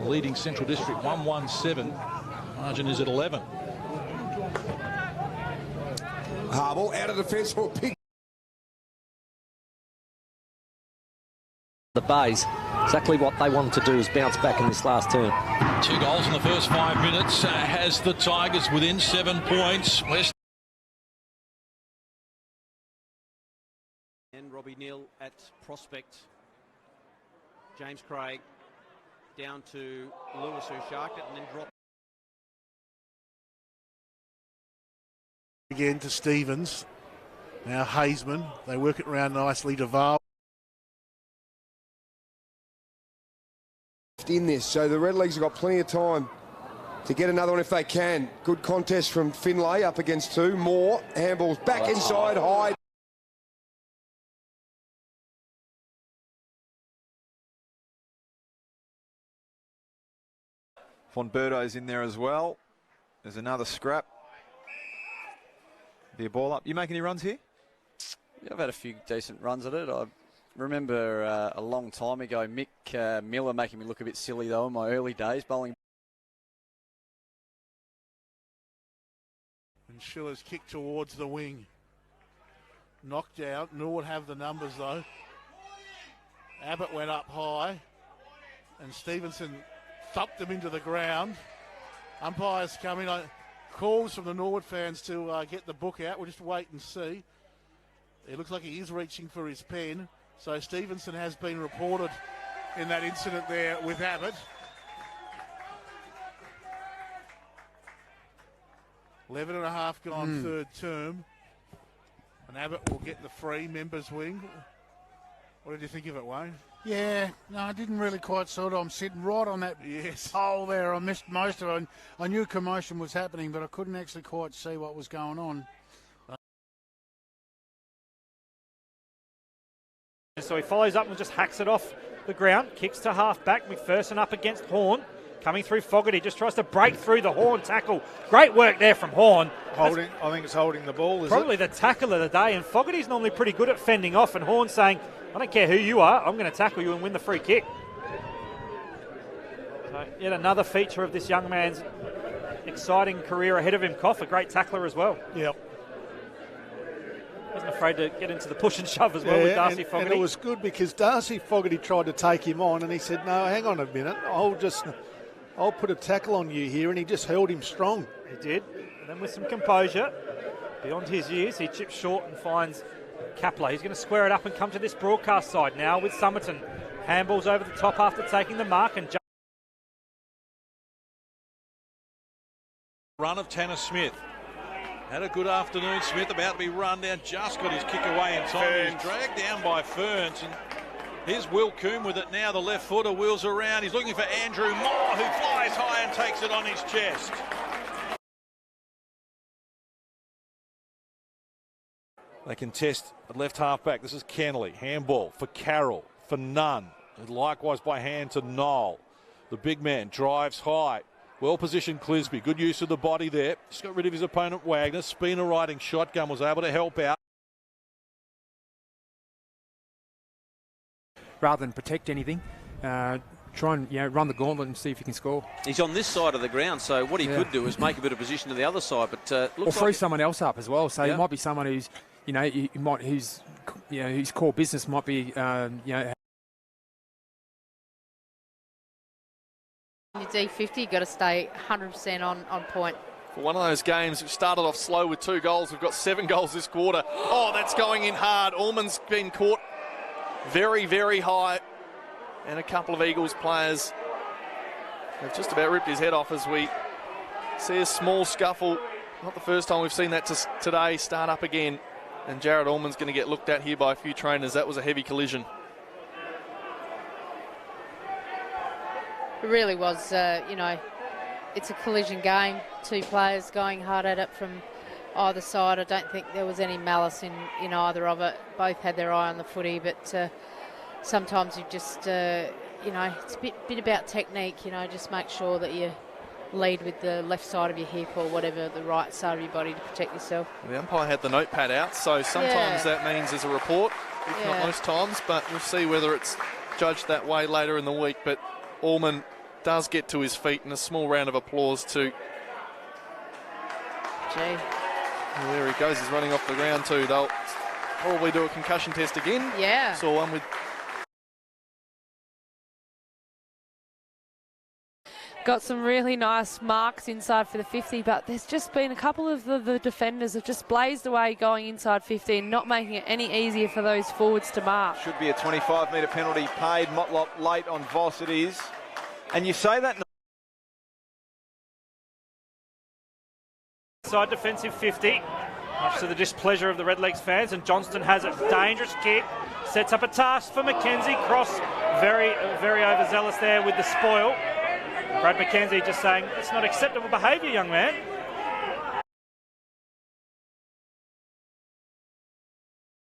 leading Central District 117. Margin is at 11. Harble out of defence for a pick. The Bays, exactly what they wanted to do is bounce back in this last term. 2 goals in the first 5 minutes has the Tigers within 7 points. West and Robbie Neal at prospect. James Craig down to Lewis, who sharked it and then dropped. Again to Stevens. Now Hazeman. They work it around nicely to Val. In this, so the Red Leagues have got plenty of time to get another one if they can. Good contest from Finlay up against 2. Moore, handballs back inside, Hyde. Fonberto's in there as well. There's another scrap. Be a ball up. You make any runs here? Yeah, I've had a few decent runs at it. I remember a long time ago, Mick Miller making me look a bit silly though in my early days bowling. And Schiller's kick towards the wing. Knocked out. Norwood have the numbers though. Abbott went up high. And Stevenson thumped them into the ground. Umpires coming. Calls from the Norwood fans to get the book out. We'll just wait and see. It looks like he is reaching for his pen. So Stevenson has been reported in that incident there with Abbott. 11 and a half gone third term. And Abbott will get the free members wing. What did you think of it, Wayne? Yeah, no, I didn't really quite sort of. I'm sitting right on that hole there. I missed most of it. I knew commotion was happening, but I couldn't actually quite see what was going on. So he follows up and just hacks it off the ground, kicks to half back. McPherson up against Horn, coming through Fogarty, just tries to break through the Horn tackle. Great work there from Horn. I think it's holding the ball, probably the tackle of the day, and Fogarty's normally pretty good at fending off, and Horn saying, I don't care who you are, I'm going to tackle you and win the free kick. So yet another feature of this young man's exciting career ahead of him. Koff, a great tackler as well. Yep. Wasn't afraid to get into the push and shove as well with Darcy Fogarty. And it was good because Darcy Fogarty tried to take him on and he said, no, hang on a minute, I'll put a tackle on you here, and he just held him strong. He did. And then with some composure, beyond his years, he chips short and finds Kapler. He's going to square it up and come to this broadcast side now with Somerton. Handballs over the top after taking the mark, and run of Tanner Smith. Had a good afternoon. Smith about to be run down, just got his kick away in time. He's dragged down by Ferns, and here's Will Coombe with it now. The left footer wheels around. He's looking for Andrew Moore, who flies high and takes it on his chest. They contest at left half back. This is Kenley. Handball for Carroll, for Nunn. And likewise by hand to Knoll. The big man drives high. Well-positioned Clisby. Good use of the body there. Just got rid of his opponent, Wagner. Spina riding shotgun, was able to help out. Rather than protect anything, try and run the gauntlet and see if you can score. He's on this side of the ground, so what he could do is make a bit of position to the other side, but or free someone else up as well. So it might be someone who's, whose core business might be, Your D50, you've got to stay 100% on point. For one of those games, we started off slow with 2 goals. We've got 7 goals this quarter. Oh, that's going in hard. Allman's been caught very, very high. And a couple of Eagles players have just about ripped his head off as we see a small scuffle. Not the first time we've seen that today start up again. And Jared Allman's going to get looked at here by a few trainers. That was a heavy collision. It really was, it's a collision game. 2 players going hard at it from either side. I don't think there was any malice in either of it. Both had their eye on the footy, but sometimes you just, it's a bit about technique, just make sure that you lead with the left side of your hip or whatever, the right side of your body to protect yourself. The umpire had the notepad out, so sometimes that means there's a report, if not most times, but we'll see whether it's judged that way later in the week. But Allman does get to his feet, and a small round of applause to. Gee. Well, there he goes. He's running off the ground too. They'll probably do a concussion test again. Yeah. Saw one with. Got some really nice marks inside for the 50, but there's just been a couple of the defenders have just blazed away going inside 50 and not making it any easier for those forwards to mark. Should be a 25-metre penalty paid. Motlop late on Voss, it is. And you say that... Side defensive 50, much to the displeasure of the Redlegs fans, and Johnston has it. Dangerous kick, sets up a task for McKenzie. Cross, very overzealous there with the spoil. Brad McKenzie just saying, it's not acceptable behaviour, young man.